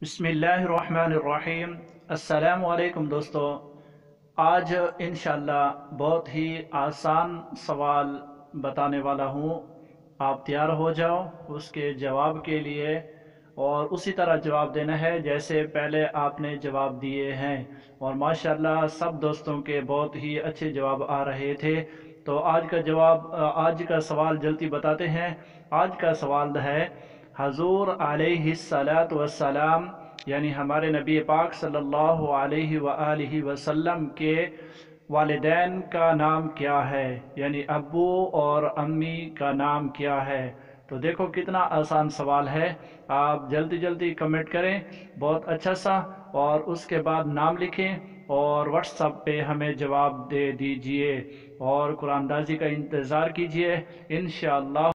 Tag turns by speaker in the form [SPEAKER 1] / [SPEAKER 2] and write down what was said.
[SPEAKER 1] बिस्मिल्लाहिर्रहमानिर्रहीम। अस्सलामु अलैकुम दोस्तों, आज इंशाअल्लाह बहुत ही आसान सवाल बताने वाला हूँ। आप तैयार हो जाओ उसके जवाब के लिए, और उसी तरह जवाब देना है जैसे पहले आपने जवाब दिए हैं। और माशाअल्लाह सब दोस्तों के बहुत ही अच्छे जवाब आ रहे थे। तो आज का सवाल जल्दी बताते हैं। आज का सवाल है, हजूर अलैहिस्सलातु वस्सलाम यानी हमारे नबी पाक सल्लल्लाहु अलैहि वआलिहि वसल्लम के वालिदैन का नाम क्या है, यानी अब्बू और अम्मी का नाम क्या है। तो देखो कितना आसान सवाल है। आप जल्दी जल्दी कमेंट करें बहुत अच्छा सा, और उसके बाद नाम लिखें और व्हाट्सएप पे हमें जवाब दे दीजिए, और कुरानदाजी का इंतज़ार कीजिए इंशाअल्लाह।